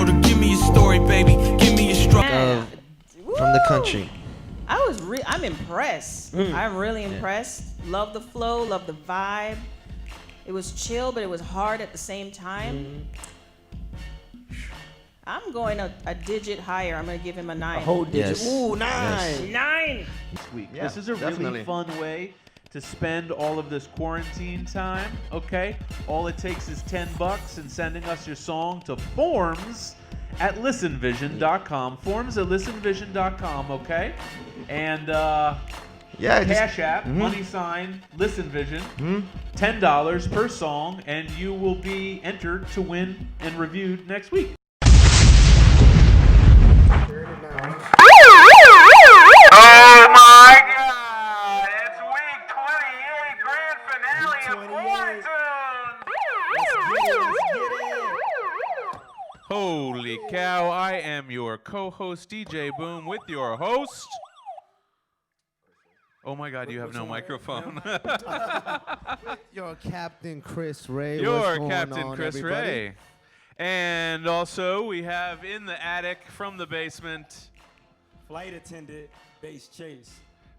told her, give me your story, baby. Give me your struggle. From the country. I'm impressed. I'm really impressed. Love the flow, love the vibe. It was chill, but it was hard at the same time. I'm going a digit higher. I'm going to give him a 9. A whole digit. Yes. Ooh, 9. Yes. 9. This week. Yeah, This is a definitely. really fun way to spend all of this quarantine time, okay? All it takes is $10 and sending us your song to forms@listenvision.com. Forms@listenvision.com, okay? And Cash App, money sign, ListenVision, $10 per song, and you will be entered to win and reviewed next week. Oh my God! It's week 28, grand finale of Quarantunes! Holy cow, I am your co-host, DJ Boom, with your host. Oh my God, you have no microphone. Your Captain Chris Ray. Your Captain Chris Ray. And also, we have in the attic from the basement, Flight attendant, base chase.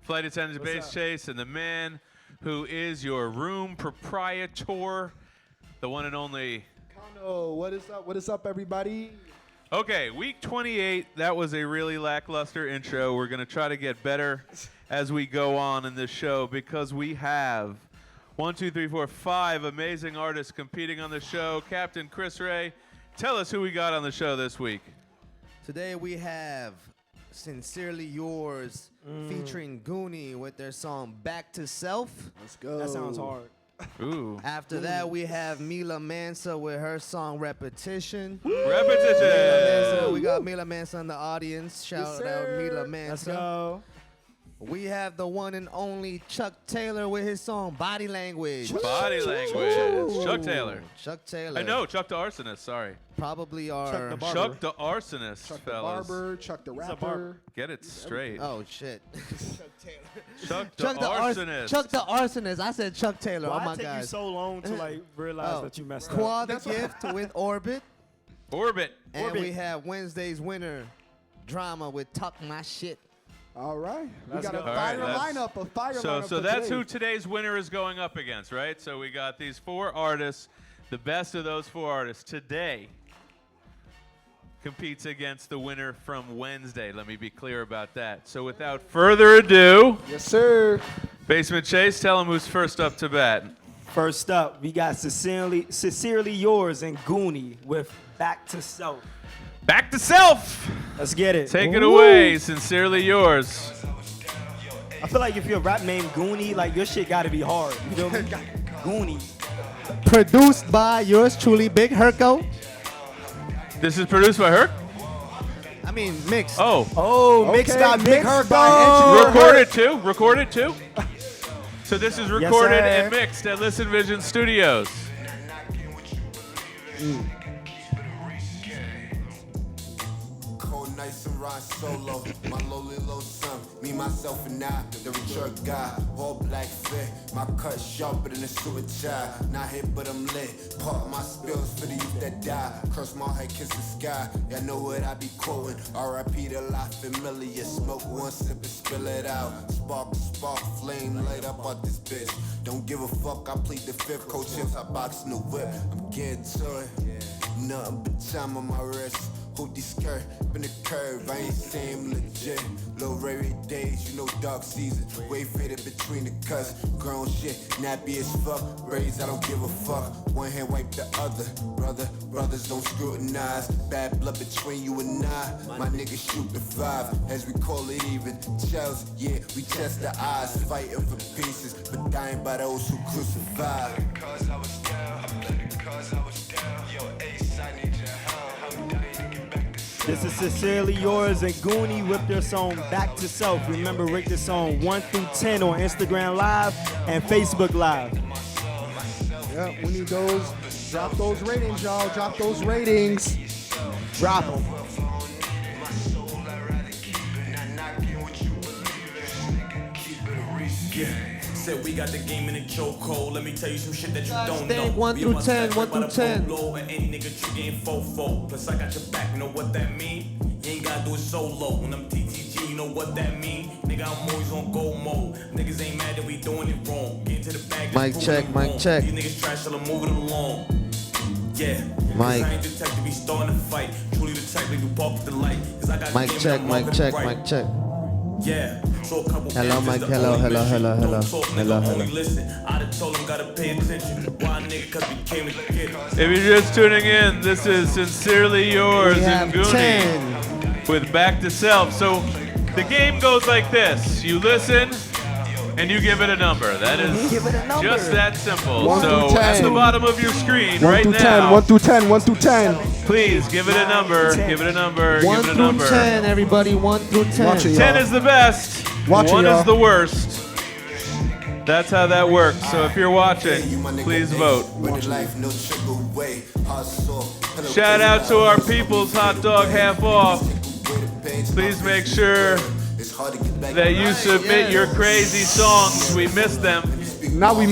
Flight attendant Base Chase, and the man who is your room proprietor, the one and only. Kono, what is up? What is up, everybody? Okay, week 28, that was a really lackluster intro. We're going to try to get better as we go on in this show because we have 5 amazing artists competing on the show. Captain Chris Ray, tell us who we got on the show this week. Today we have Sincerely Yours featuring Goonie with their song Back to Self. Let's go. That sounds hard. Ooh. After that we have Mila Mansa with her song Repetition. Repetition. We got Mila Mansa in the audience. Shout out Mila Mansa. Let's go. We have the one and only Chuck Taylor with his song Body Language. Body language. Chuck Taylor. Chuck Taylor. I know, Chuck the Arsonist, sorry. Probably our... Chuck the Barber. Chuck the Arsonist, Chuck the fellas. Barber, Chuck the Rapper. Get it straight. Oh, shit. Chuck the Chuck the Arsonist. Chuck the Arsonist. I said Chuck Taylor. Why Oh, my take you God. so long to realize that you messed up? Quad the Gift with Orbit. Orbit. And we have Wednesday's winner, Drama with Talk My Shit. All right. We Let's got a go. fire All right, lineup, a fire So lineup for that's today. who today's winner is going up against, right? So we got these 4 artists. The best of those 4 artists today competes against the winner from Wednesday. Let me be clear about that. So without further ado, Yes, sir. Basement Chase, tell him who's first up to bat. First up, we got Sincerely Yours and Goonie with Back to Self. Back to Self. Let's get it. Take it away. Sincerely yours. I feel like if you're a rap named Goonie, like your shit gotta be hard. You feel me? Goonie. Produced by yours truly, Big Herco. This is produced by her? I mean, mixed. Oh. Oh, mixed by Big mixed by Herco. Recorded too? So this is recorded sir. and mixed at Listen Vision Studios. Cold nights and ride solo. My lowly low son, me, myself, and I, the richer guy. All black fit, my cut sharper than a suicide. Not hit, but I'm lit. Part my spills for the youth that die. Cross my head, kiss the sky. Y'all know what I be quoting. R.I.P. the life familiar. Smoke one sip and spill it out. Spark, flame, light up out this bitch. Don't give a fuck, I plead the fifth. Cold chips, I box in the whip. I'm getting to it. Nothing but time on my wrist. Hoodie skirt, been a curve, I ain't saying legit. Low rary days, you know dark season. Way faded between the cuts. Grown shit, nappy as fuck. Braids, I don't give a fuck. One hand wipe the other. Brothers don't scrutinize. Bad blood between you and I. My niggas shoot the 5, as we call it even. Shells, yeah, we test the eyes. Fighting for pieces, but dying by those who crucify. Because I was down, because I was down. Yo, Ace, I need your help. I'm dying to get back to This is Sincerely Yours and Goonie with their song Back to Self. Remember, rate the song 1 through 10 on Instagram Live and Facebook Live. Yeah, we need those. Drop those ratings, y'all. Drop those ratings. Drop them. said we got the game in a chokehold. Let me tell you some shit that you don't know. Think 1 We through about to 10, stack 1 right by through the 10. polo, and any nigga trick ain't fofo. Plus I got your back, you know what that mean? You ain't gotta do it solo. When I'm TTG, you know what that mean? Nigga, I'm always on go mode. Niggas ain't mad that we doing it wrong. Get into the bag, Mic just check, prove them mic wrong. check. These niggas trash, so I'm moving along. Yeah. Mic. 'Cause I ain't the type to be starting a fight. Truly the type that you park with the light. 'Cause I got Mic game check, and I'm mic marking check, right. mic check. Yeah, so a couple Hello, bands is Mike. the Hello, only hello, mission. hello, hello. Don't talk, nigga, Hello, only hello. listen. I done told him gotta pay attention. Why nigga? Cause we came to get. If you're just tuning in, this is Sincerely Yours We in have Goonie 10. with Back to Self. So the game goes like this. You listen and you give it a number. That is just that simple. 1 So through at 10. the bottom of your screen 1 right through 10, now, 1 through 10, 1 through 10. please give it a number. Give it a number. 1 Give it a through number. 10, everybody. 1 through 10. Watch it, 10 y'all. is the best. Watch it, 1 y'all. is the worst. That's how that works. So if you're watching, please vote. Shout out to our People's Hot Dog Half Off. Please make sure that you submit your crazy songs. We miss them. Now we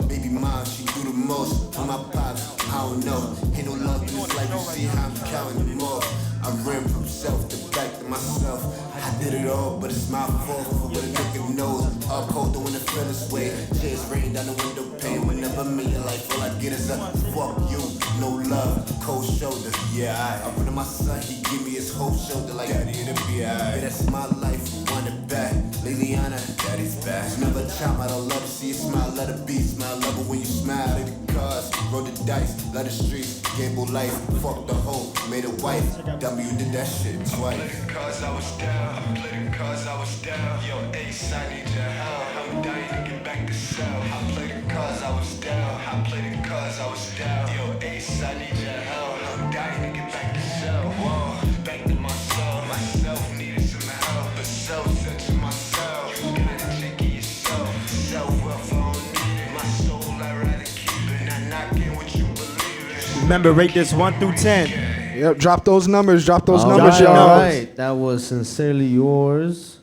Baby mom, she do the most. On my pops, I don't know. Ain't no love in this life, you see how I'm counting them off. I ran from self to back to myself. I did it all, but it's my fault for what a nigga knows. All cold when it feel this way. Tears rain down the window pane. Whenever I'm in your life, all I get is a fuck you. No love, cold shoulder. Yeah, I run to my son, he give me his whole shoulder like daddy, it'll be alright. Yeah, that's my life, want it back. Liliana, daddy's back. There's never a time I don't love to see you smile. Let it be, smile, love it when you smile. Let the cars, roll the dice, let the streets, gamble life. Fuck the hoe, made a wife. W did that shit twice. Cause I was down, played it cause I was down. Yo, Ace, I need your help. I'm dying to get back to self. I played it cause I was down. I played it cause I was down. Yo, Ace, I need your help. I'm dying to get back to self. Whoa, back to myself. Myself needed some help, but self-centered myself. You gotta check it yourself. Self-worth, I don't need it. My soul, I'd rather keep it. Not knocking what you believe in. Remember, rate this 1 through 10. Yep, drop those numbers, drop those All numbers, right, y'all. all right. That was Sincerely Yours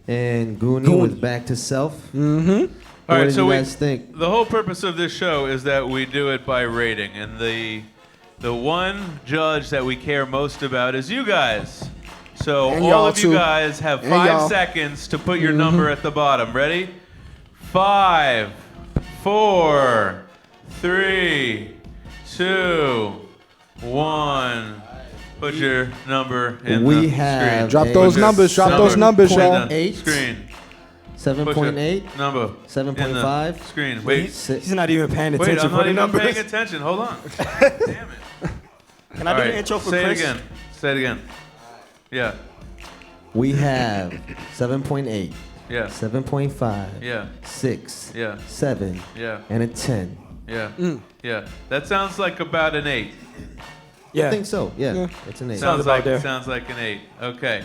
and Goonie with Back to Self. Mm-hmm. All What right, did so you guys think? the whole purpose of this show is that we do it by rating, and the one judge that we care most about is you guys. So And all y'all, of you too. guys have And 5 y'all. seconds to put your number at the bottom. Ready? 5, 4, 3, 2, 1. Put your number in We the have screen. Drop a those numbers, drop those numbers, in y'all. the 8, screen. Put your 7.8, number 7.5. in the screen. Wait. He's not even paying Wait, attention I'm for not the even numbers. paying attention. Hold on. Damn it. Can I All do right, the intro for say Chris? it again. Say it again. Yeah. We have 7.8, Yeah. 7.5, Yeah. 6, Yeah. 7, Yeah. and a 10. Yeah. Yeah. That sounds like about an 8. Yeah. I think so. Yeah, it's an 8. Sounds about there. Sounds like an 8. Okay.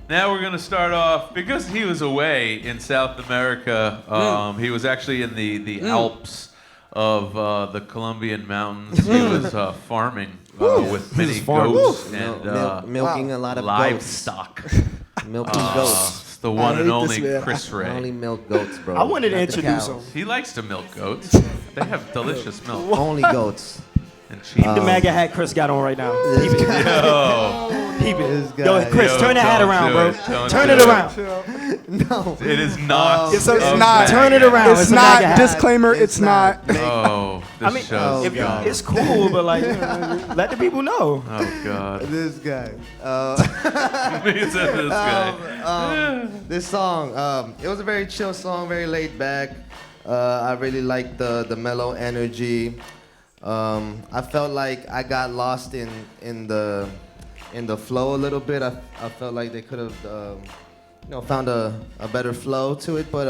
Now we're gonna start off because he was away in South America. He was actually in the Alps of the Colombian mountains. He was farming with many goats and milking a lot of livestock. goats. Milking goats. It's the one I and hate only this man. Chris I Ray. only milk goats, bro. I wanted to not the introduce cows. him. He likes to milk goats. They have delicious milk Only goats. and cheese. The MAGA hat Chris got on right now. Peep it. Yo, Peep This it. guy. Yo, Chris, Yo, turn the hat don't around, do bro. it. Don't Turn do it it. around. No. it is not. It's not. MAGA. Turn it around. It's a MAGA not. hat. Disclaimer, it's not. Oh, this I mean, show's if gone. it's cool, but like, let the people know. Oh God. This guy. He said this guy. This song, it was a very chill song, very laid back. I really liked the mellow energy. I felt like I got lost in the flow a little bit. I felt like they could have found a better flow to it, but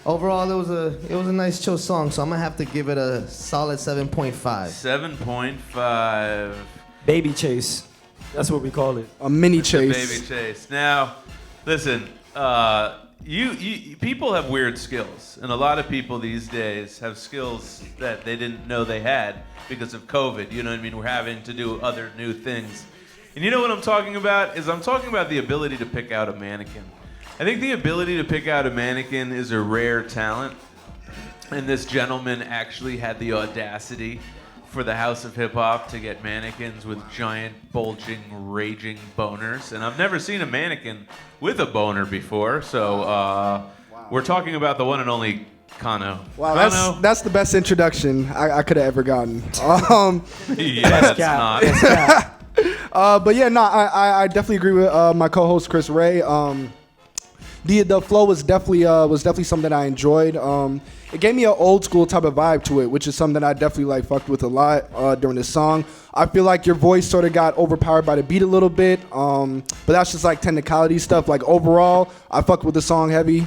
overall it was a nice chill song. So I'm gonna have to give it a solid 7.5. 7.5. Baby chase. That's what we call it. A mini The chase. baby chase. Now, listen. You people have weird skills, and a lot of people these days have skills that they didn't know they had because of COVID. You know what I mean? We're having to do other new things. And you know what I'm talking about? I'm talking about the ability to pick out a mannequin. I think the ability to pick out a mannequin is a rare talent. And this gentleman actually had the audacity for the House of Hip Hop to get mannequins with giant, bulging, raging boners. And I've never seen a mannequin with a boner before. So we're talking about the one and only Kano. Wow, that's the best introduction I could have ever gotten. Yeah, it's not. But yeah, no, I definitely agree with my co-host Chris Ray. The flow was definitely something I enjoyed. It gave me an old school type of vibe to it, which is something I definitely like fucked with a lot during this song. I feel like your voice sort of got overpowered by the beat a little bit, but that's just like technicality stuff. Like overall, I fucked with the song heavy.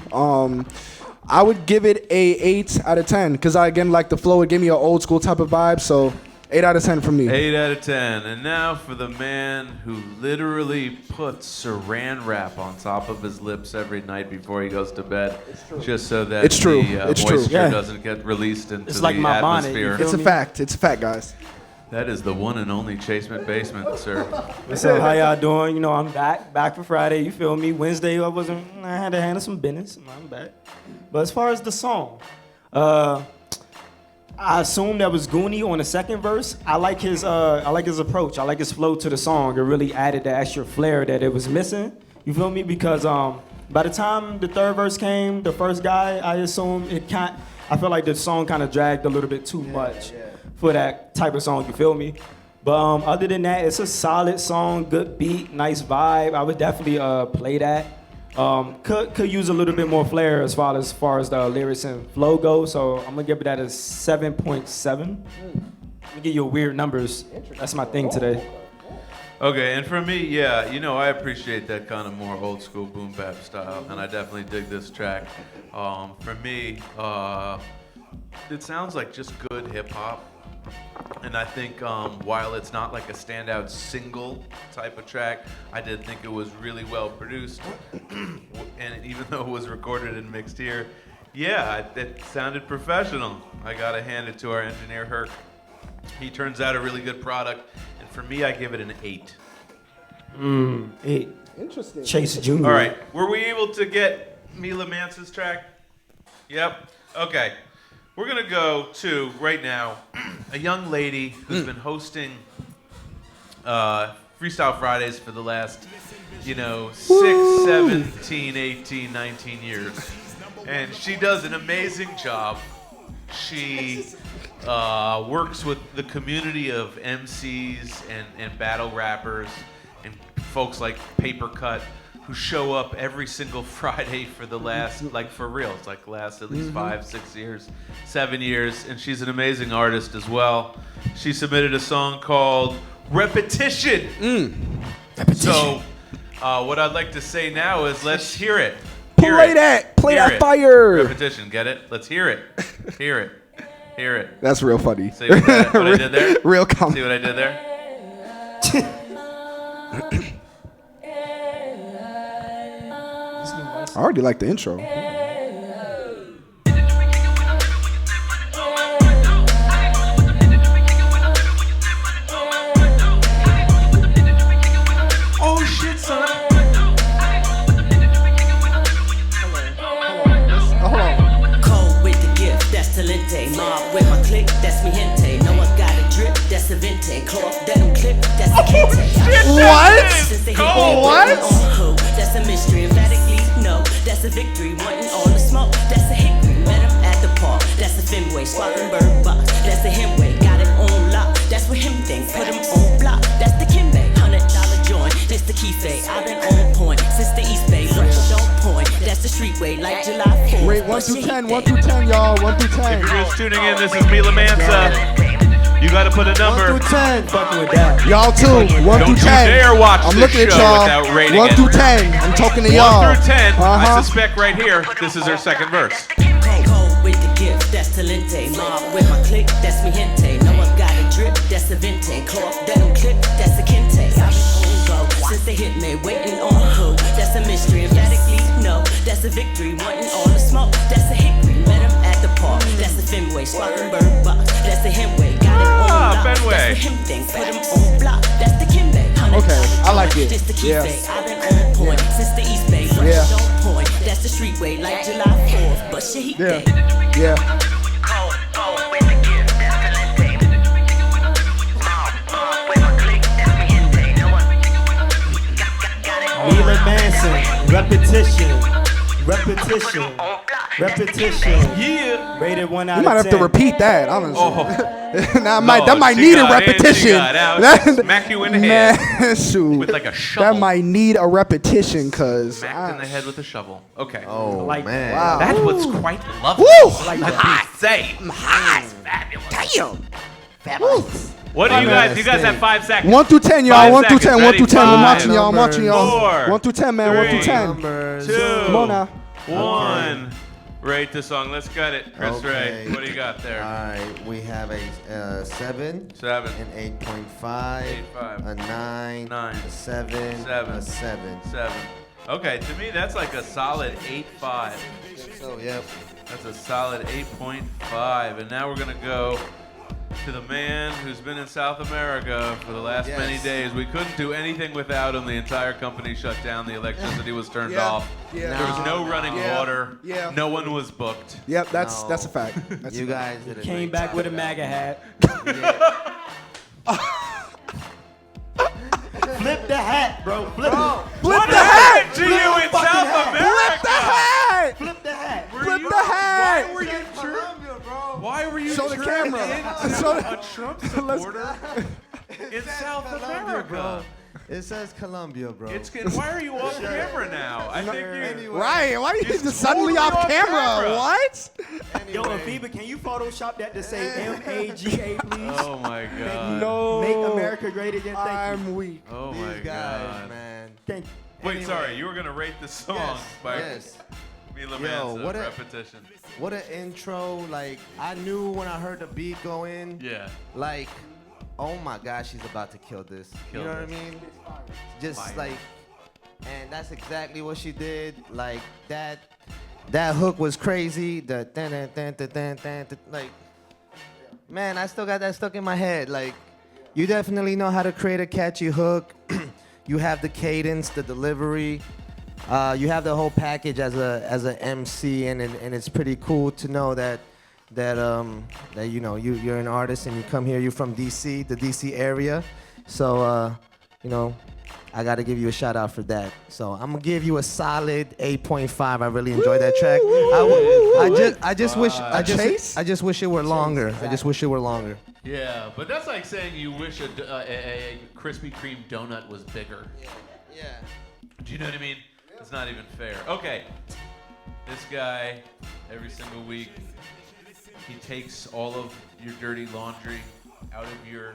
I would give it a 8 out of 10 because I again like the flow. It gave me an old school type of vibe, so 8 out of 10 from me. 8 out of 10. And now for the man who literally puts saran wrap on top of his lips every night before he goes to bed, just so that the moisture doesn't get released into it's the like my atmosphere. Bonnet, It's a fact. It's a fact, guys. That is the one and only Chasement Basement, sir. What's up? How y'all doing? You know, I'm back for Friday. You feel me? Wednesday, I had to handle some business. I'm back. But as far as the song, I assume that was Goonie on the second verse. I like his approach. I like his flow to the song. It really added the extra flair that it was missing. You feel me? Because by the time the third verse came, the first guy, I assume I feel like the song kind of dragged a little bit too much for that type of song. You feel me? But other than that, it's a solid song, good beat, nice vibe. I would definitely play that. Could use a little bit more flair as far as the lyrics and flow go. So I'm gonna give it that a 7.7. Let me give you weird numbers. That's my thing today. Okay, and for me, yeah, you know, I appreciate that kind of more old school boom bap style, and I definitely dig this track. For me, it sounds like just good hip hop. And I think while it's not like a standout single type of track, I did think it was really well produced. And even though it was recorded and mixed here, yeah, it sounded professional. I gotta hand it to our engineer, Herc. He turns out a really good product. And for me, I give it an 8. 8. Interesting. Chase Jr. All right, were we able to get Mila Mance's track? Yep, okay. We're gonna go to, right now, a young lady who's been hosting Freestyle Fridays for the last, 6, 17, 18, 19 years. And she does an amazing job. She works with the community of MCs and battle rappers and folks like Paper Cut, who show up every single Friday for the last, like for real, it's like last at least 5, 6 years, 7 years, and she's an amazing artist as well. She submitted a song called Repetition. Repetition. So what I'd like to say now is let's hear it. Play that fire. Repetition, get it? Let's hear it. Hear it. Hear it. That's real funny. See what I did there? Real comedy. See what I did there? I already like the intro. Oh shit, son. Hold on. Cold with the gift, that's talente. Mob with my click, that's mi gente. Know I got a drip, that's a vente. Cloth, that don't clip, that's a kente. What? That's a mystery, emphatically, no. That's a victory, wanting all the smoke. That's a hickory, met him at the park. That's a Fenway, swapping bird box. That's a Hemway, got it on lock. That's what him think, put him on block. That's the Kimbe, $100 joint. This the Keefe, I've been on point since the East Bay. Record don't point, that's the streetway, like July 4th. Wait, 1 through 10, 1 through 10, y'all. 1 through 10. If you're just tuning in, this is Mila Mansa. You gotta put a number. 1 through 10. Fucking with that. Y'all too. 1 Don't through you 10. dare watch I'm this looking at show y'all. without rating 1 it. through 10. I'm talking to y'all. 1 through 10. I Uh-huh. suspect right here, this is her second verse. Cold with the gift, that's talente. Mob with my click, that's mi gente. Know I got a drip, that's a vente. Cloth, that don't clip, that's a kente. I've been on go since they hit me, waiting on who? That's a mystery, emphatically, no. That's a victory, wanting all the smoke. That's a hickory, met him at the park. That's a Fenway, swapping bird box. That's a Hemway, got it on lock. Fenway. That's the him thing, put him on block. That's the Kimbe. Okay, I like it. This the key Yeah. I've been on point since the East Bay. Yeah. Don't point. That's the street way, like July 4th. But shit, he Yeah. dead. Yeah. Mila Manson, repetition. Yeah. Rated 1 out You of 10. might have to repeat that, honestly. Oh. that might she need a got in, repetition. she got out, smack you in the head Man, shoot. with like a shovel. That might need a repetition, cause Smacked in the head with a shovel. Okay. Oh Like- man. wow. That was quite lovely. Woo! Like the I say. Damn. What do you guys? You guys have 5 seconds. 1 through 10, y'all. 5 1 through 10. seconds. 1 through 10. I'm Ready? watching y'all. I'm watching y'all. 4, 1 through 10, man. 1 through 10. Numbers. 2, Come on now. 1. Rate the song. Let's get it, Chris Okay. Ray. What do you got there? All right, we have a 7, 7, an 8.5, 8.5, a 9, 9, a 7, 7, a 7. 7. Okay, to me that's like a solid 8.5. So yep. That's a solid 8.5. And now we're gonna go to the man who's been in South America for the last Yes. many days. We couldn't do anything without him. The entire company shut down. The electricity was turned Yeah. off. Yeah. There was no running Yeah. water. Yeah. No one was booked. Yep, that's No. a fact. That's You a fact. guys did a Came great back job. with a MAGA hat. Flip the hat, bro. Flip it. Flip the hat! To you in fucking South hat. America. Flip the hat! Flip the hat. Flip the hat! Why were you Why were you Show the turned camera. into Show a the- Trump supporter in South America? It says Colombia, bro. Why are you off camera now? I think you. Right, why are you He's just suddenly totally off off camera? camera. What? Yo, Afiba, can you Photoshop that to say MAGA, please? Oh my god. No. Make America great again. Thank you. I'm weak. Oh These my guys, god. man. Thank Wait, Anyway. sorry. You were gonna rate the song by Yes. Mila Yo, Manson. what a- Repetition. What an intro. Like, I knew when I heard the beat go in, Yeah. like, oh my gosh, she's about to kill this. Kill you know this. what I mean? Just Fire. like, and that's exactly what she did. Like, that hook was crazy. The dun, dun, dun, dun, dun, dun, dun, like, man, I still got that stuck in my head. Like, you definitely know how to create a catchy hook. You have the cadence, the delivery. You have the whole package as a MC, and it's pretty cool to know that you know you're an artist and you come here. You're from DC, the DC area, so you know I got to give you a shout out for that. So I'm gonna give you a solid 8.5. I really enjoyed that track. I just wish it were longer. I just wish it were longer. Yeah, but that's like saying you wish a Krispy Kreme donut was bigger. Yeah. Do you know what I mean? It's not even fair. Okay. This guy, every single week, he takes all of your dirty laundry out of your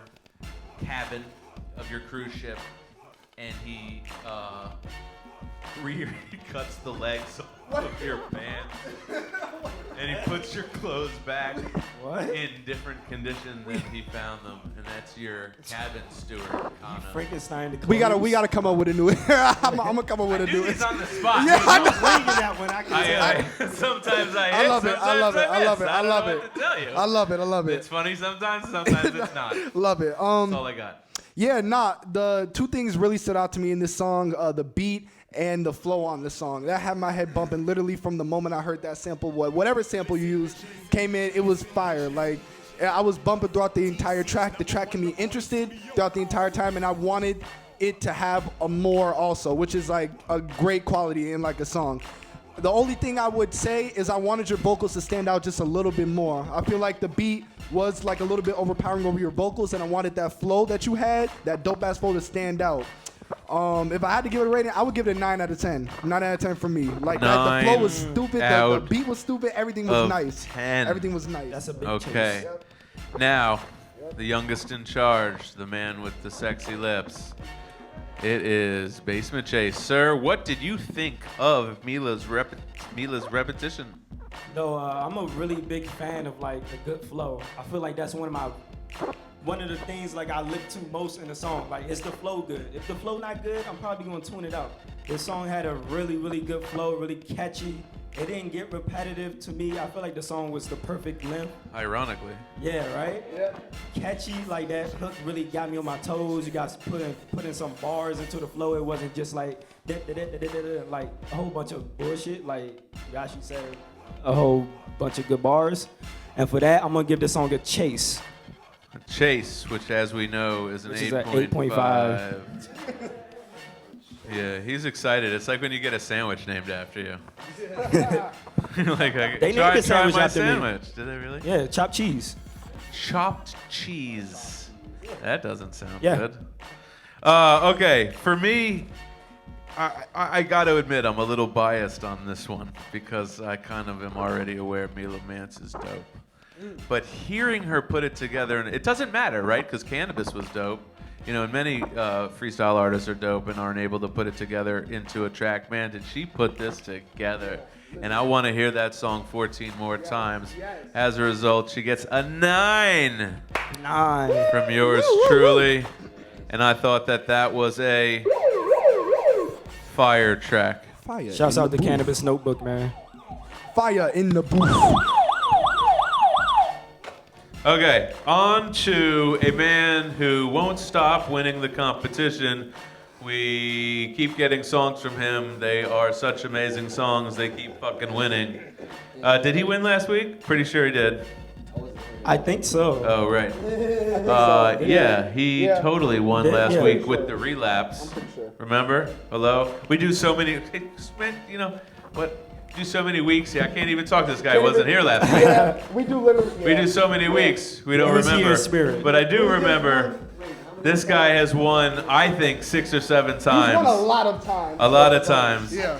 cabin of your cruise ship, and he cuts the legs of your pants, and he puts your clothes back in different condition than he found them, and that's your cabin steward, Kano. Frankenstein. The We gotta come up with a new. I'm gonna come up with a Dude, new. he's on the spot. Yeah, I know. Bringing that one. I can tell. Sometimes I I hit, love it. I love it. sometimes I love miss. it. I don't love know it. what to tell you. I love it. I love It's it. funny sometimes it's not. That's Love it. all I got. Yeah, the two things really stood out to me in this song: the beat and the flow on the song. That had my head bumping literally from the moment I heard that sample. Whatever sample you used came in, it was fire. Like, I was bumping throughout the entire track. The track can be interested throughout the entire time, and I wanted it to have a more also, which is like a great quality in like a song. The only thing I would say is I wanted your vocals to stand out just a little bit more. I feel like the beat was like a little bit overpowering over your vocals, and I wanted that flow that you had, that dope ass flow, to stand out. If I had to give it a rating, I would give it a 9 out of 10. 9 out of 10 for me. Like, the flow was stupid, the out beat was stupid, everything was of nice. 10. Everything was nice. That's a big Okay. chase. Now, the youngest in charge, the man with the sexy lips. It is Basement Chase. Sir, what did you think of Mila's repetition? No, I'm a really big fan of like a good flow. I feel like that's one of the things like I look to most in a song. Like, is the flow good? If the flow not good, I'm probably gonna tune it out. This song had a really, really good flow, really catchy, It didn't get repetitive to me. I feel like the song was the perfect length. Ironically. Yeah, right? Yeah. Catchy, like that hook really got me on my toes. You guys put in some bars into the flow. It wasn't just like like a whole bunch of bullshit. Like Yashi said, a whole bunch of good bars. And for that, I'm gonna give this song a chase. Chase, which as we know is an 8.5. Yeah, he's excited. It's like when you get a sandwich named after you. Like, they named a sandwich my after sandwich. me. Did they really? Yeah, chopped cheese. Chopped cheese. That doesn't sound Yeah. good. Okay, for me, I got to admit I'm a little biased on this one because I kind of am already aware Mila Mance is dope. But hearing her put it together, and it doesn't matter, right? Because Cannabis was dope. You know, and many freestyle artists are dope and aren't able to put it together into a track. Man, did she put this together? And I want to hear that song 14 more times. As a result, she gets a 9. 9. From yours truly. And I thought that was a fire track. Fire. Shouts out to Cannabis Notebook, man. Fire in the booth. Okay, on to a man who won't stop winning the competition. We keep getting songs from him. They are such amazing songs. They keep fucking winning. Did he win last week? Pretty sure he did. I think so. Oh, right. Yeah, he totally won last week with the relapse. Remember? Hello? We do so many, you know, what? Do so many weeks. Yeah, I can't even talk to this guy who wasn't here last week. Yeah, we do literally. We do so many weeks, we don't remember. Spirit. But I do remember this guy has won, I think, 6 or 7 times. He's won a lot of times. A lot of times. Yeah.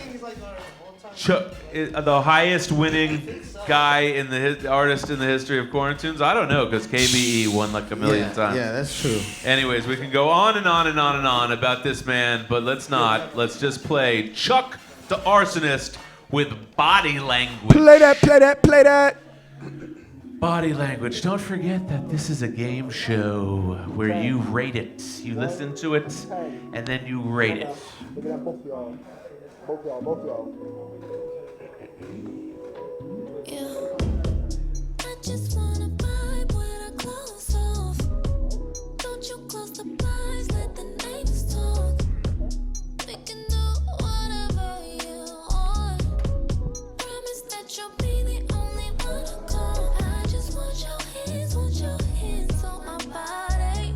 The highest winning guy in the artist in the history of Quarantunes? I don't know, because KBE won like a million times. Yeah, that's true. Anyways, we can go on and on and on and on about this man, but let's not. Let's just play Chuck the Arsonist with Body Language. Play that, play that, play that. Body Language. Don't forget that this is a game show where you rate it. You listen to it, and then you rate it. Look at that, both y'all. Both y'all. Yeah. I just wanna vibe with our clothes off. Don't you close the blinds, let the neighbors talk. We can do whatever you want. Promise that you'll be the only one to call. I just want your hands on my body.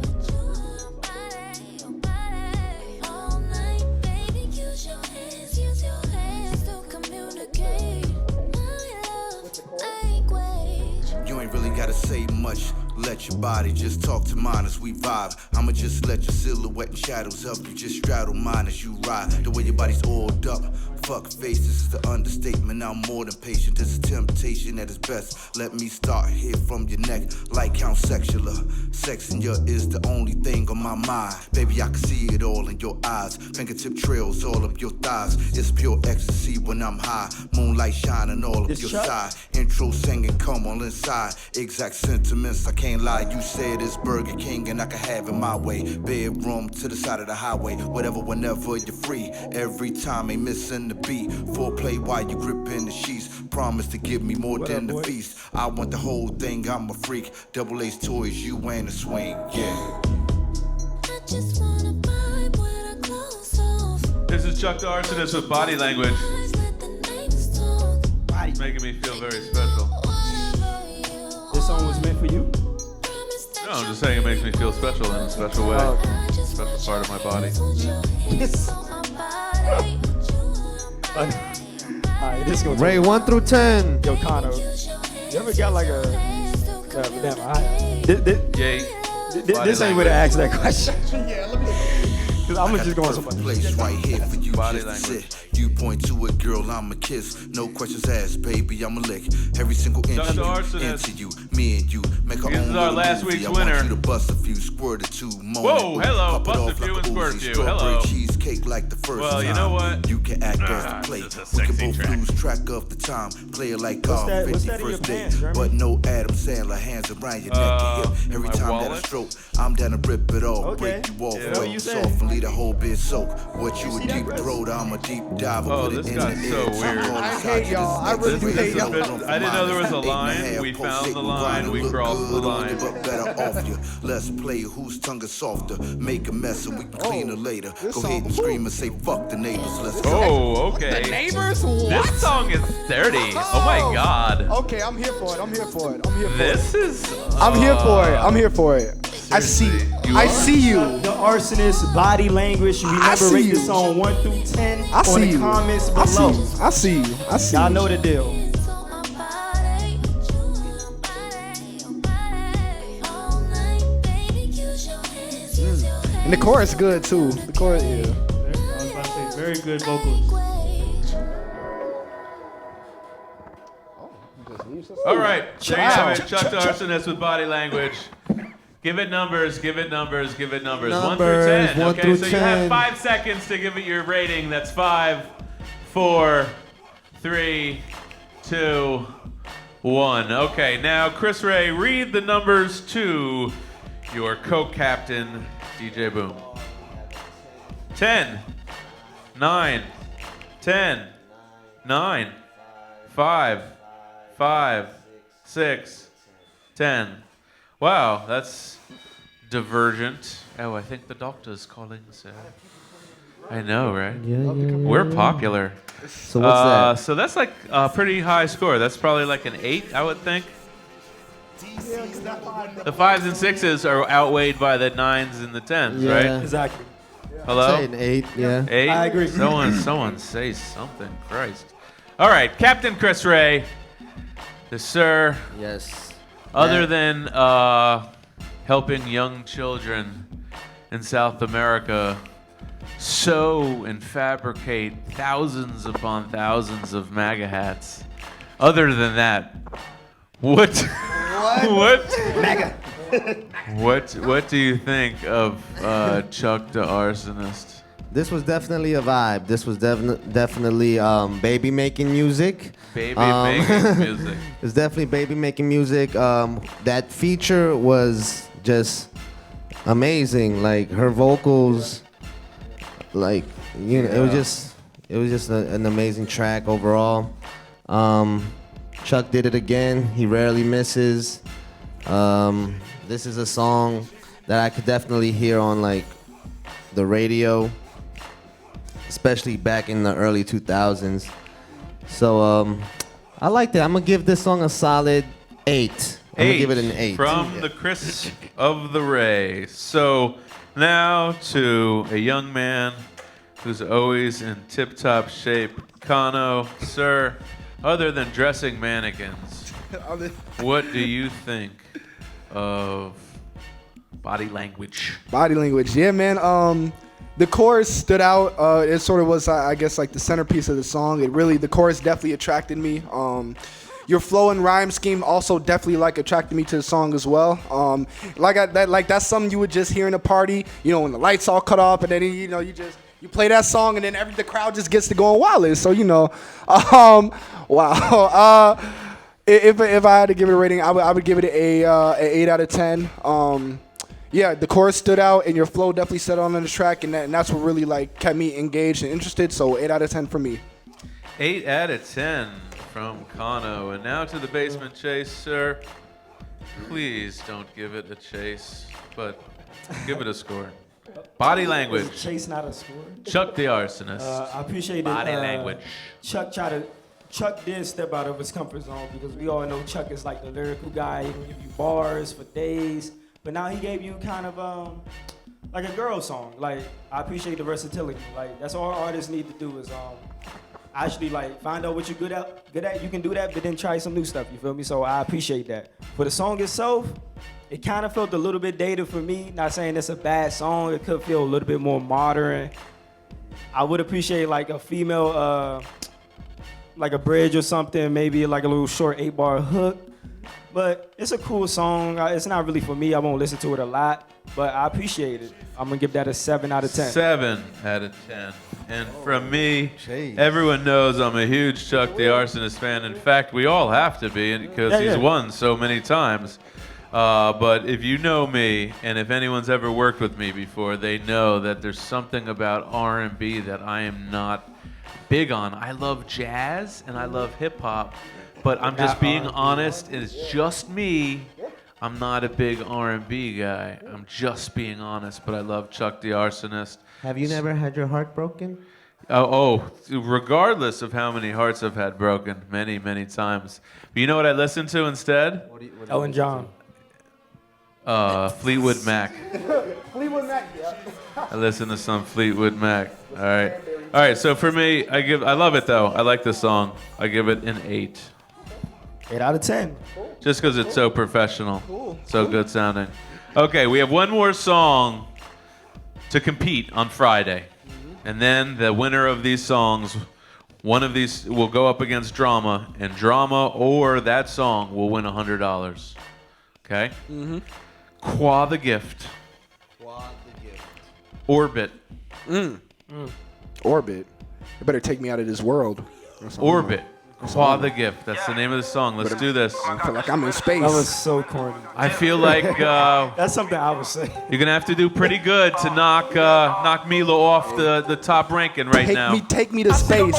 Your body. All night, baby, use your hands to communicate. My love language. You ain't really gotta say much. Let your body just talk to mine as we vibe. I'ma just let your silhouette and shadows help you just straddle mine as you ride. The way your body's oiled up. Fuck face, this is the understatement. I'm more than patient. This is temptation at its best. Let me start here from your neck, like Count Sexular. Sex in your is the only thing on my mind. Baby, I can see it all in your eyes. Fingertip trails all up your thighs. It's pure ecstasy when I'm high. Moonlight shining all up your side. Intro singing, come on inside. Exact sentiments, I can't lie. You said it's Burger King and I can have it my way. Bedroom to the side of the highway. Whatever, whenever you're free. Every time ain't missing the beat. Foreplay while you gripping the sheets. Promise to give me more than the feast. I want the whole thing, I'm a freak. Double A's toys, you ain't a swing, yeah. I just wanna vibe with our clothes off. This is Chuck the Arsonist with Body Language. Let the neighbors talk. It's making me feel very special. Whatever you This song was meant for you? promise that No, I'm just saying it makes me feel special in a special way. I just Special part of my body. want your hands on my body. Alright, this goes Ray, 1 through 10. Yo, Connor, you ever got like a damn, Yay. this ain't where to ask that question. Cause I'm just going somebody. Place right here for you Body just to language. sit. You point to it, girl, I'ma kiss. No questions asked, baby, I'ma lick. Every single inch Dr. of Arsonist. you, into you, me and you. Make our This own is our little last movie. we's I winner. want you to bust a few, squirt or two, moan Whoa, it. hello, Pop it bust a off few like and a squirt Uzi, you. strawberry Hello. cheesecake. cake like the first Well, time. you know what? You can act as the play. this is a We can sexy both track. lose track of the time. Play it like What's Carl that- what's 50 that in your first date. pants, Jeremy? But no Adam Sandler hands around your neck and hip. Every my time that I wallet? stroke, I'm down to rip it off, Okay. break you off, Yeah. What you soft said? and leave the whole bit soak. What you a see that, deep Chris? throat, I'm a deep dive. Oh, Put it this in got the so air. weird. I hate y'all. I really do hate y'all. I didn't know there was a line. We found the line. We crossed the line. But better off you. Let's play whose tongue is softer. Make a mess and we can clean it later. this Go ahead and song- scream and say fuck the neighbors. Let's go. Oh, okay. The neighbors? What? This song is dirty. Oh my god. Okay, I'm here for it. I'm here for it. I'm here for This it. is. I'm here for it. I'm here for it. I see. Seriously, you I are? see you. The Arsonist body language. Remember, see rate you. this on 1 through 10 I on see the you. comments I see below. you. I see you. I see Y'all you. know the deal. Hands on my body, you on my body, all night, baby. Use your hands, use your hands. And the chorus good too. The chorus, yeah. I was about to say, very good vocals. All right. There you have it. Chuck the Arsonist with body language. Give it numbers. Give it numbers. Give it numbers. 1 through Numbers, 10. 1 Okay, through so you have 10. 5 seconds to give it your rating. That's 5, 4, 3, 2, 1. Okay, now Chris Ray, read the numbers to your co-captain, DJ Boom. 10, 9, 10, 9, 5, 5, 6, 10. Wow, that's divergent. Oh, I think the doctor's calling, sir. I know, right? We're popular. So what's that? So that's like a pretty high score. That's probably like an 8, I would think. The 5s and 6s are outweighed by the 9s and the 10s, Yeah. right? Exactly. Hello? Say an 8, yeah. 8? I agree. Someone say something. Christ. All right, Captain Chris Ray. The sir, Yes. other than helping young children in South America sew and fabricate thousands upon thousands of MAGA hats, other than that, what what do you think of Chuck the Arsonist? This was definitely a vibe. This was definitely baby making music. Baby making music. It's definitely baby making music. That feature was just amazing. Like her vocals, like it was just an amazing track overall. Chuck did it again. He rarely misses. This is a song that I could definitely hear on like the radio, especially back in the early 2000s. So I liked it. I'm gonna give this song a solid 8. I'm gonna give it an 8. From the Chris of the Ray. So now to a young man who's always in tip-top shape. Kano, sir, other than dressing mannequins, what do you think of body language? Body language, yeah, man. The chorus stood out. It sort of was, I guess, like the centerpiece of the song. The chorus definitely attracted me. Your flow and rhyme scheme also definitely like attracted me to the song as well. That's something you would just hear in a party, when the lights all cut off, and then you play that song, and then the crowd just gets to going wild. So wow. If I had to give it a rating, I would give it an 8 out of 10. Yeah, the chorus stood out, and your flow definitely set on the track, and that's what really kept me engaged and interested. So 8 out of 10 for me. 8 out of 10 from Kano. And now to the basement chase, sir. Please don't give it a chase, but give it a score. Body language. Chase, not a score. Chuck the Arsonist. I appreciate it. Body language. Chuck did step out of his comfort zone because we all know Chuck is like the lyrical guy. He can give you bars for days. But now he gave you kind of like a girl song. Like, I appreciate the versatility. Like, that's all artists need to do is actually find out what you're good at. You can do that, but then try some new stuff. You feel me? So I appreciate that. For the song itself, it kind of felt a little bit dated for me. Not saying it's a bad song. It could feel a little bit more modern. I would appreciate like a female, like a bridge or something. Maybe like a little short 8-bar hook. But it's a cool song. It's not really for me. I won't listen to it a lot, but I appreciate it. I'm gonna give that a 7 out of 10. 7 out of 10. And from me, Jeez. everyone knows I'm a huge Chuck the Arsonist fan. In fact, we all have to be because he's won so many times. But if you know me, and if anyone's ever worked with me before, they know that there's something about R&B that I am not big on. I love jazz and I love hip hop, but I'm just being honest. It's just me. I'm not a big R&B guy. I'm just being honest, but I love Chuck the Arsonist. Have you never had your heart broken? Regardless of how many hearts I've had broken, many, many times. But you know what I listen to instead? Elton John. Fleetwood Mac. Fleetwood Mac. Yeah. I listen to some Fleetwood Mac. All right. So for me, I love it though. I like the song. I give it an 8. 8 out of 10. Just because it's so professional, so good sounding. Okay, we have one more song to compete on Friday, and then the winner of these songs, one of these will go up against Drama, and Drama or that song will win $100. Okay. Qua the Gift. Orbit. Orbit. You better take me out of this world. Orbit. Qua the Gift. That's the name of the song. Let's do this. I feel like I'm in space. That was so corny. I feel like That's something I would say. you're gonna have to do pretty good to knock Milo off the top ranking right now. Take me to space.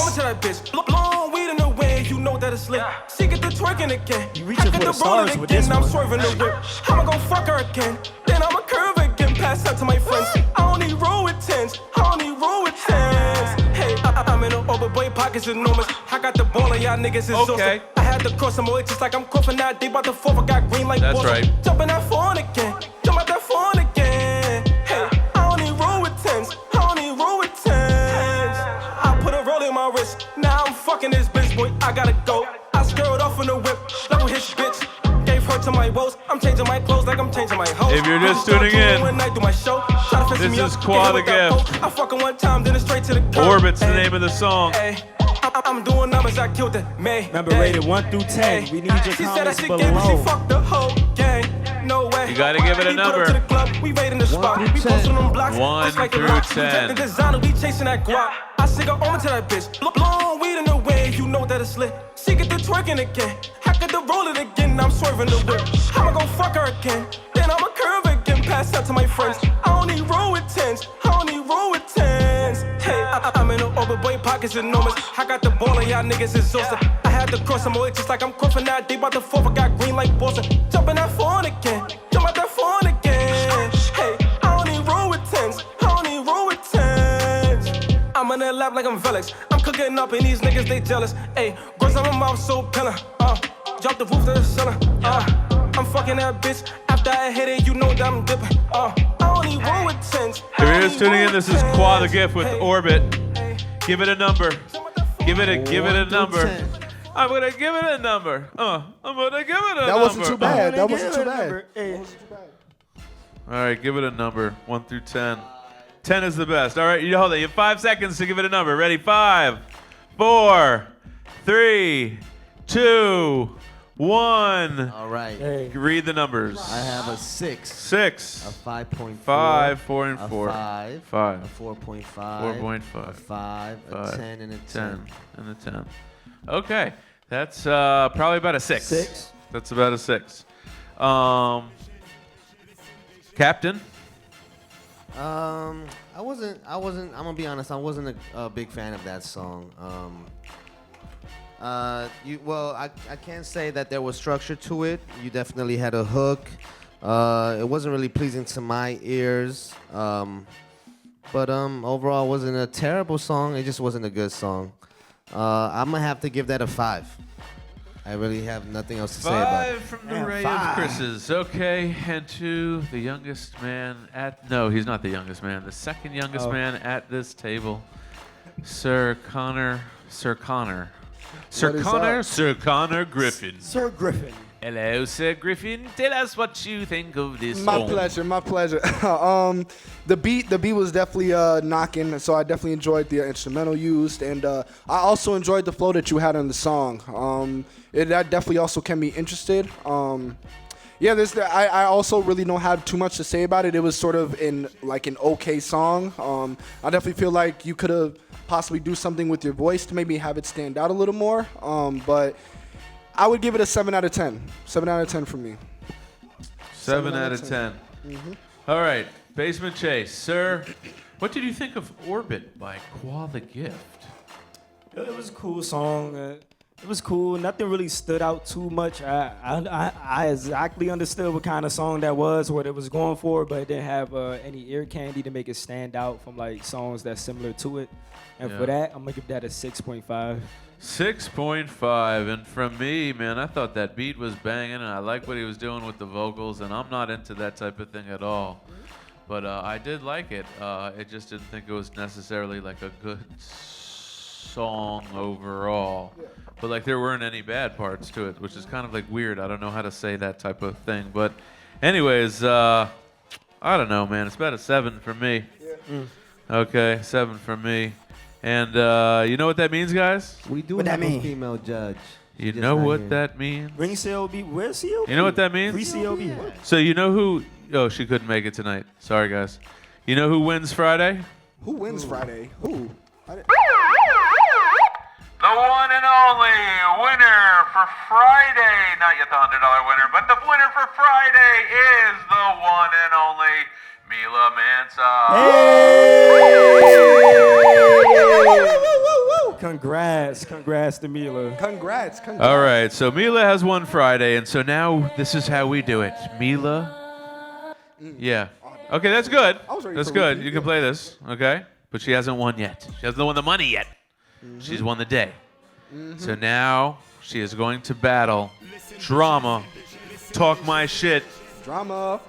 You know that it's lit. She get the twerking again. You reaching for the stars with this I'm one. swerving the whip. I'ma go fuck her again. Then I'ma curve again. Pass out to my friends. I don't need roll with 10s. I don't need roll with 10s. Hey, I'm in an over boy pockets enormous. I got the ball of y'all niggas exhausted. Okay. I had to cross some more just like I'm coughing out. They bout to fall. I got green like That's Boston. right. Jumping that phone again. Jump out that phone again. Hey, I don't need roll with 10s. I don't need roll with 10s. I put a roll in my wrist. Now I'm fucking this bitch, boy. I gotta go. I skirted off in the whip. Level his bitch. Gave her to my woes. I'm changing my clothes like I'm changing my hoes. If you're just tuning in, when I do my show, try to fix this me is up, Qua get hit the with that Gift. boat. I fucking one time, then it's straight to the curb. Orbit's the Ay, name of the song. ay, I'm doing numbers, I killed it. May. Remember, rated 1 through 10. We need your She said that comments she gave me, she below. fucked the whole gang. No way. You gotta give it a We put up number. to the club, we waiting the spot. We posted on them blocks, 1 just like a through lot. 10. We jacked the designer, we chasing that guap. I stick her on to that bitch. Blowing weed in the way, you know that it's lit. She get the twerking again. I get the roll it again, I'm swerving the whip. I'ma go fuck her again. Then I'ma curve again, pass out to my friends. I don't need roll with 10s. I don't need roll with 10s. Hey, I'm in an over boy pockets enormous. I got the ball of y'all niggas exhausted. I had to cross some more just like I'm coughing out. They bout to fall, I got green like Boston. Jumping that phone again. Jump out that phone again. Hey, I don't need roll with 10s. I don't need roll with 10s. I'm in the lab like I'm Velix. I'm cooking up and these niggas they jealous. Hey, girls on my mouth so pillar. Drop the roof to the cellar. I'm fucking that bitch. After I hit it, you know that I'm dipping. I don't need roll with 10s. If you're just tuning in, this is Qua the Gift with Orbit. Give it a number. Give it a number. I'm gonna give it a number. I'm gonna give it a number. That wasn't too bad. That wasn't too bad. All right, give it a number. 1 through 10. 10 is the best. All right, you hold it. You have 5 seconds to give it a number. Ready? 5, 4, 3, 2, 1. All right. Hey. Read the numbers. I have a 6. 6. A 5.4. 5, 4, and 4. A 5. 5. A 4.5. 4.5. A 5. A 10 and a 10. 10 and a 10. Okay, that's probably about a 6. 6. That's about a 6. Captain. I wasn't. I'm gonna be honest. I wasn't a big fan of that song. I can't say that there was structure to it. You definitely had a hook. It wasn't really pleasing to my ears. But overall, it wasn't a terrible song. It just wasn't a good song. I'm gonna have to give that a 5. I really have nothing else to say about it. 5 from the Ray of Chris's. Okay, and to the youngest man at... No, he's not the youngest man. The second youngest man at this table, Sir Connor Griffin. Sir Griffin. Hello, Sir Griffin. Tell us what you think of this My song. pleasure, my pleasure. The beat was definitely knocking, so I definitely enjoyed the instrumental used, and I also enjoyed the flow that you had on the song. That definitely also can be interested. I also really don't have too much to say about it. It was sort of an okay song. I definitely feel like you could have possibly do something with your voice to maybe have it stand out a little more. But I would give it a 7 out of 10. 7 out of 10 for me. 7 out of 10. Mm-hmm. All right, Basement Chase. Sir, what did you think of Orbit by Qua the Gift? It was a cool song. It was cool. Nothing really stood out too much. I exactly understood what kind of song that was, what it was going for, but it didn't have any ear candy to make it stand out from like songs that's similar to it. And for that, I'm gonna give that a 6.5. 6.5, and from me, man, I thought that beat was banging, and I like what he was doing with the vocals, and I'm not into that type of thing at all. But I did like it. I just didn't think it was necessarily like a good song overall. But like there weren't any bad parts to it, which is kind of like weird. I don't know how to say that type of thing. But anyways, I don't know, man. It's about a 7 for me. Okay, 7 for me. And you know what that means, guys? We do What have that a mean? female judge. You She's know just not what here. that means? Ring CLB. Where's CLB? You know what that means? Free CLB. So you know who... Oh, she couldn't make it tonight. Sorry, guys. You know who wins Friday? Who wins Friday? Who? The one and only winner for Friday. Not yet the $100 winner, but the winner for Friday is the one and only Mila Mansa. Congrats to Mila. Congrats. All right, so Mila has won Friday, and so now this is how we do it. Mila. Yeah. Okay, that's good. I was ready That's for good. repeat, You can play this, okay? But she hasn't won yet. She hasn't won the money yet. She's won the day. So now she is going to battle Drama. Talk my shit. Drama.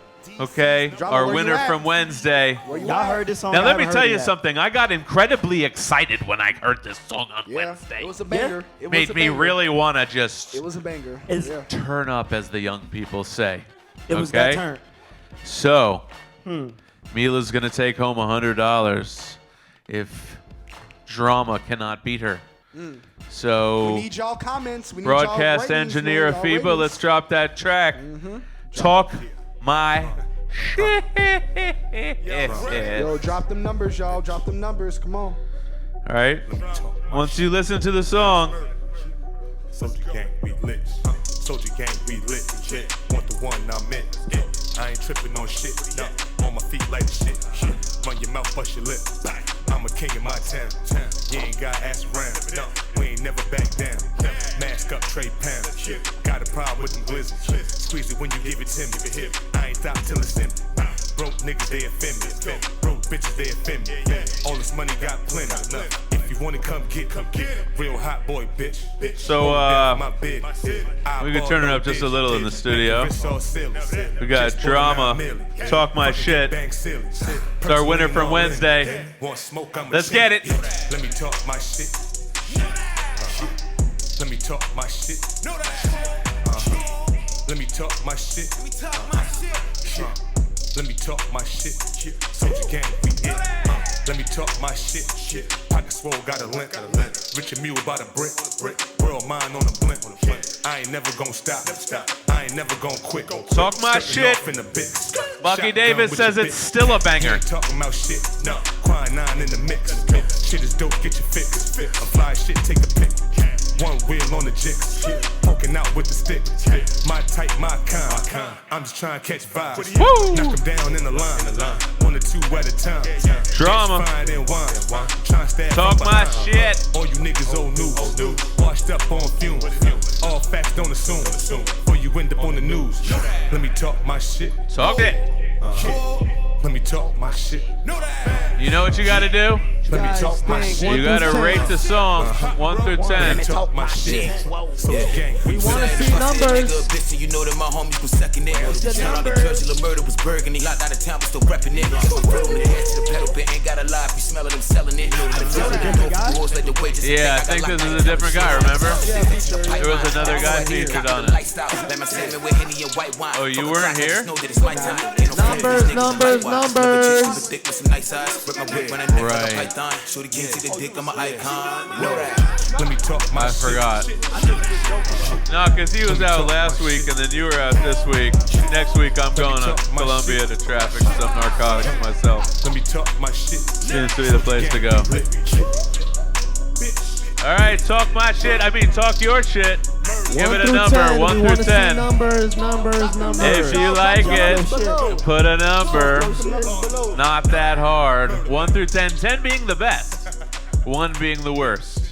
Okay, Drama, our where you winner at? from Wednesday. Where you Y'all at? heard this song? Now I let me haven't tell heard you it yet. something. I got incredibly excited when I heard this song on Wednesday. It was a banger. It was Made a me banger. really want to just It was a banger. It's- Yeah. turn up, as the young people say. It was okay? that turn. So, Mila's gonna take home $100 if Drama cannot beat her. So, We need y'all comments. We need y'all broadcast ratings, engineer man, y'all Afiba, ratings. let's drop that track. Talk my shit. Yo, drop them numbers, y'all. Drop them numbers. Come on. All right. Once you listen to the song, Soldier gang, we lit. Soldier gang, we lit. Shit, want the one I'm in. Yeah, I ain't tripping on shit. No, on my feet like shit. Run your mouth, bust your lip. I'm a king in my town. You ain't got ass around. No, we ain't never back down. Mask up, trade pound. Got a problem with them blizzards. Squeeze it when you give it to me. I ain't stop till it's empty. Broke niggas, they offend me. Broke bitches, they offend me. All this money got plenty. If you wanna come get. Real hot boy, bitch. So, we could turn it up just a little in the studio. We got Drama, Talk My Shit. It's our winner from Wednesday. Let's get it. Let me talk my shit. Let me talk my shit. Let me talk my shit. Let me talk my shit. Soldier gang, we it. Let me talk my shit. Pocket swole, got a limp. Richard Mule by the brick. World mine on a blimp. I ain't never gonna stop. I ain't never gonna quit. Talk my shit. Bucky Davis says it's still a banger. Talking about shit. No, Crying 9 in the mix. Shit is dope, get your fix. I'm fly shit, take a pic. One wheel on the jig, poking out with the stick. My type, my kind. I'm just trying to catch vibes. Knock them down in the line. 1 or 2 at a time. Drama. Talk my shit. All you niggas old news. Washed up on fumes. All facts don't assume. Or you end up on the news. Let me talk my shit. Talk it. Let me talk my shit. You know what you gotta do? Let me talk my shit. You gotta rate the song 1 through 10. Let me talk my shit. So gang, we wanna see numbers. You know that my homies was second it. Shout out to Churchill, the murder was burgundy. Locked out of town, but still repping it. Just from the head to the pedal, but ain't got a lie. If you smell it, I'm selling it. Yeah, I think this is a different guy, remember? There was another guy featured on it. Oh, you weren't here? Numbers. Right. Let me talk my I shit. forgot. No, because he was out last week and then you were out this week. Next week I'm going to Columbia to traffic some narcotics myself. Let me talk my shit. Seems to be the place to go. All right, talk my shit. I mean, talk your shit. Give it a number, 1 through 10. Numbers. If you like it, put a number. Not that hard. 1 through 10. 10 being the best. 1 being the worst.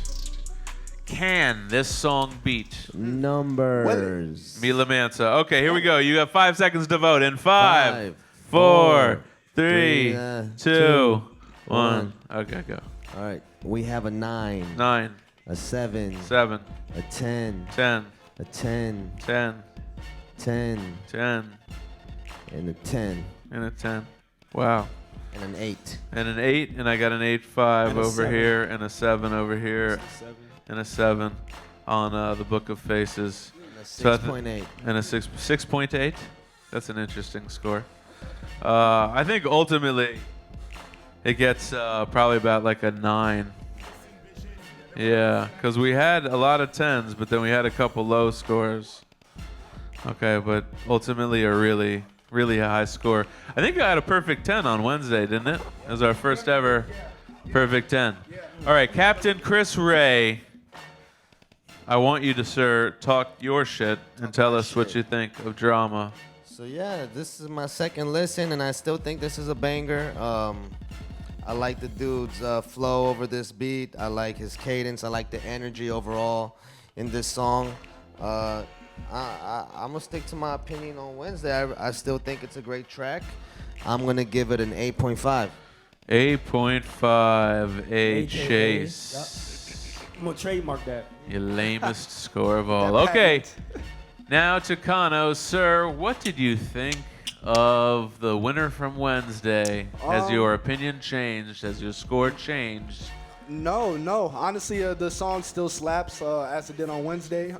Can this song beat Numbers. Mila Mansa? Okay, here we go. You have 5 seconds to vote. In 5, 4, 3, 2, 1. Okay, go. All right. We have a 9. 9, A 7. 7, A 10. 10, A 10. 10, 10. 10, And a 10. and a 10. Wow. And an 8. And an 8, and I got an 8.5 And a over 7. here, and a 7 over here, and a 7 on the Book of Faces. And a So I 6.8. And a 6.8. That's an interesting score. I think ultimately it gets probably about like a 9. Yeah, because we had a lot of 10s, but then we had a couple low scores. Okay, but ultimately a really, really high score. I think I had a perfect 10 on Wednesday, didn't it? It was our first ever perfect 10. All right, Captain Chris Ray, I want you to, sir, talk your shit and tell us what you think of Drama. So yeah, this is my second listen, and I still think this is a banger. I like the dude's flow over this beat. I like his cadence. I like the energy overall in this song. I'm gonna stick to my opinion on Wednesday. I still think it's a great track. I'm gonna give it an 8.5. 8.5, A AKA. Chase. I'm gonna trademark that. Your lamest score of all. Okay, now Chicano, sir, what did you think of the winner from Wednesday? Has your opinion changed? Has your score changed? No. Honestly, the song still slaps as it did on Wednesday.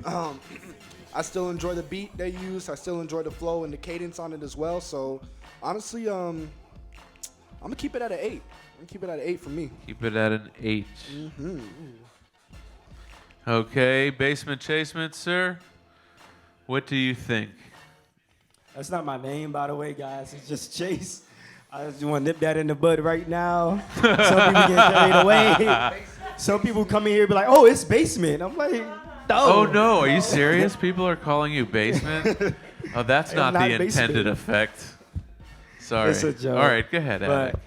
I still enjoy the beat they used. I still enjoy the flow and the cadence on it as well. So honestly, I'm gonna keep it at an 8. I'm gonna keep it at an 8 for me. Keep it at an 8. Okay, Basement Chasement, sir, what do you think? That's not my name, by the way, guys. It's just Chase. I just want to nip that in the bud right now. Some people get carried away. Some people come in here and be like, oh, it's Basement. I'm like, no. Oh, no, are you serious? People are calling you Basement? Oh, that's not the not intended Basement. effect. Sorry. It's a joke. All right, go ahead, Alec. But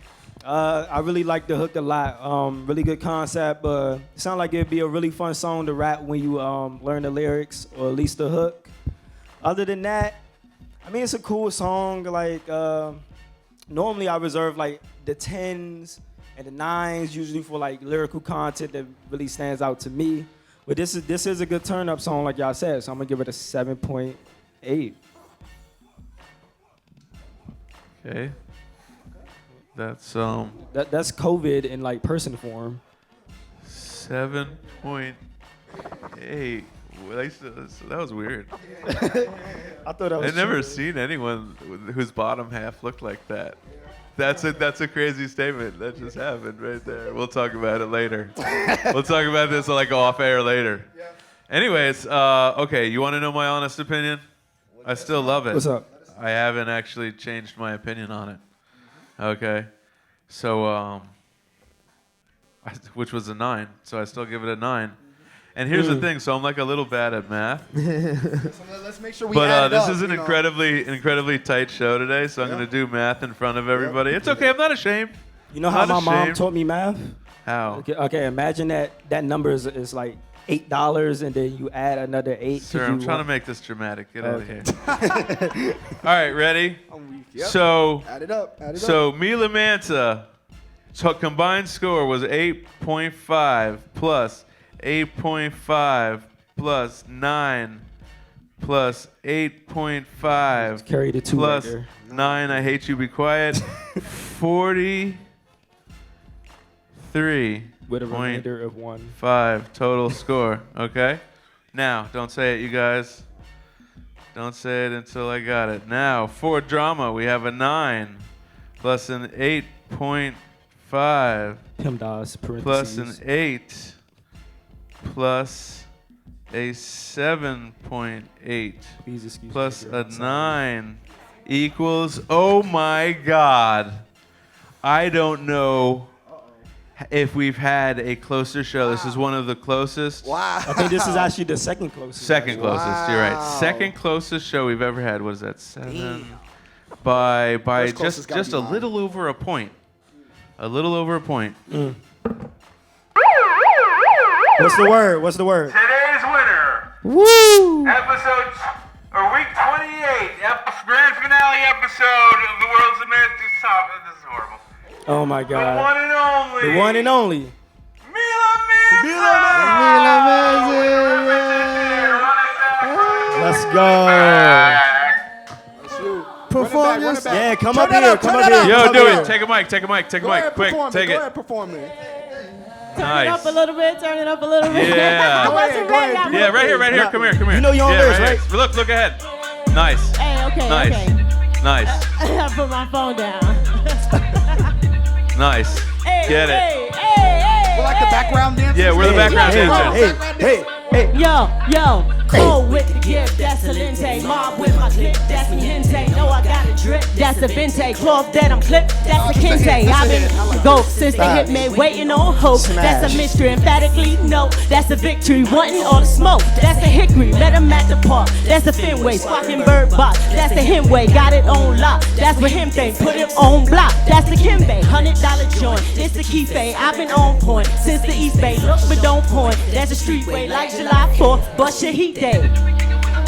I really like the hook a lot. Really good concept. It sounds like it'd be a really fun song to rap when you learn the lyrics or at least the hook. Other than that, I mean, it's a cool song. Like normally I reserve like the 10s and the 9s usually for like lyrical content that really stands out to me. But this is a good turn up song, like y'all said. So I'm gonna give it a 7.8. Okay. That's That's COVID in like person form. 7.8. That was weird. I thought that was I've never true. seen anyone whose bottom half looked like that. That's a crazy statement that just happened right there. We'll talk about it later. We'll talk about this like off air later. Anyways, okay, you want to know my honest opinion? I still love it. What's up? I haven't actually changed my opinion on it. Okay, so which was a 9, so I still give it a 9. And here's the thing, so I'm like a little bad at math. So let's make sure we But add it this up, is an you know. incredibly tight show today, so I'm going to do math in front of everybody. It's okay, I'm not ashamed. You know how Not my mom ashamed. taught me math? How? Okay, imagine that number is like $8 and then you add another 8. Sir, I'm trying to make this dramatic. Get out of Okay. here. All right, ready? Yep. So, Add it up. so Mila Mansa So combined score was 8.5 plus 8.5 plus 9 plus 8.5 Carry the 2 plus right there. 9. I hate you. Be quiet. 43 With a remainder of 1. 5 total score. Okay. Now, don't say it, you guys. Don't say it until I got it. Now, for drama, we have a 9 plus an 8.5 PEMDAS plus an parentheses. 8 plus a 7.8 Please excuse plus me, a I'm sorry. 9 equals, oh my God. I don't know if we've had a closer show. This is one of the closest. Wow. I think this is actually the second closest. Second closest, you're right. Wow. Second closest show we've ever had. What is that? 7 by First closest just gotta just be a mine. little over a point. A little over a point. What's the word? What's the word? Today's winner. Woo! Episode or week 28, grand finale episode of the World's America's Top. This is horrible. Oh my The God. one and only. The one and only. Mila Manson. Let's go. Perform your Yeah, come Turn up that here. up, Come turn up that here. up. Yo, come do here. it. Take a mic. Take a mic. Take a Go ahead, mic. Quick, perform take it. Go it. ahead, perform it. Turn it up Nice. a little bit. Turn it up a little bit. Yeah. I Go wasn't ahead, ready. go ahead. Yeah, right here, right here. Come here, come here. You know your own yeah, lyrics, right? right? Here. Look ahead. Nice. Hey, okay, Nice. okay. Nice. I put my phone down. Nice. Hey, Get it. hey, hey, hey, We're like the hey. background dancers. Yeah, we're the background Hey, dancers. hey, hey, hey. Yo, cold with the gift, that's Salente. Mob with my clip, that's mi gente. Know I got a drip, that's a Vente. Cloth that I'm clipped, that's a Kente. I've been go since they hit me, waiting on hope. That's a mystery, emphatically no. That's a victory, wanting all the smoke. That's a hickory, met him at the park. That's a Fenway, squawking bird box. That's the Hemway, got it on lock. That's what him think, put him on block. That's the Kimbe, $100 joint. It's the Keefe, I've been on point since the East Bay. Look but don't point. That's a streetway like July 4th, but shit heat day.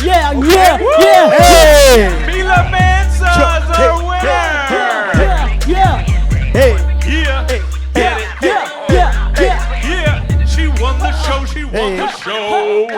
Yeah, yeah, yeah. Hey. Mila Manson's our winner. Yeah. Hey. Yeah. Get it. Yeah. She won the show. She won the show.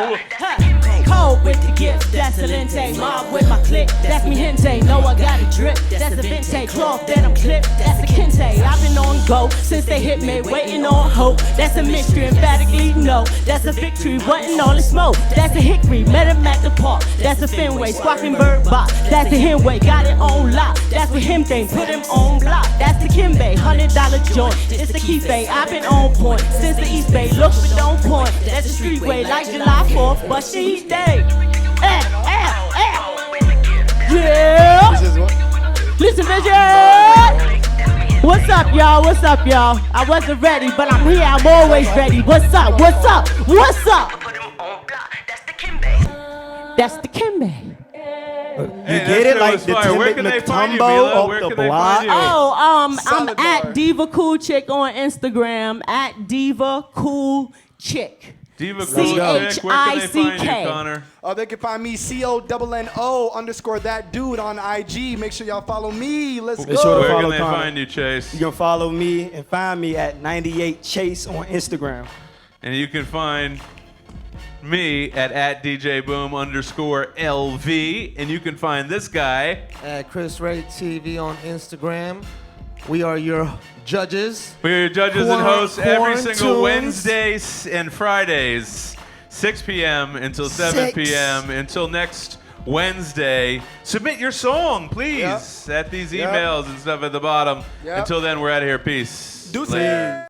Cold with the gift, that's Salente. Mob with my click, that's mi gente. Know I got a drip, that's a Vente. Cloth that I'm clipped, that's a Kente. I've been on go since they hit me, waiting on hope. That's a mystery, emphatically no. That's a victory, wanting all the smoke. That's a hickory, met him at the park. That's a Fenway, squawking bird box. That's the Hemway, got it on lock. That's what him think, put him on block. That's the Kimbe, $100 joint. It's the Keefe, I've been on point since the East Bay. Look but don't point. That's a streetway like July 4th, but she day. Yeah. Listen, bitches. What's up, y'all? What's up, y'all? I wasn't ready, but I'm here. I'm always ready. What's up? What's up? What's up? That's the Kimbe. You get it like the Where can Timid they find you, Matumbo Mila? off Where the can they block. find you? Oh, I'm Solid at bar. Diva Cool Chick on Instagram. At Diva Cool Chick. Diva Cool Chick. Where can they find you, Connor? They can find me CONNO_that dude on IG. Make sure y'all follow me. Let's Be sure to Where follow can they Connor. find you, Chase? You can follow me and find me at 98 Chase on Instagram. And you can find me at DJBoom_LV. And you can find this guy At Chris Ray TV on Instagram. We are your judges. We're your judges and hosts every single Quarantunes. Wednesdays and Fridays, 6 p.m. until 7 6. p.m. Until next Wednesday. Submit your song, please, at these emails and stuff at the bottom. Yep. Until then, we're out of here. Peace. Deuces. Later.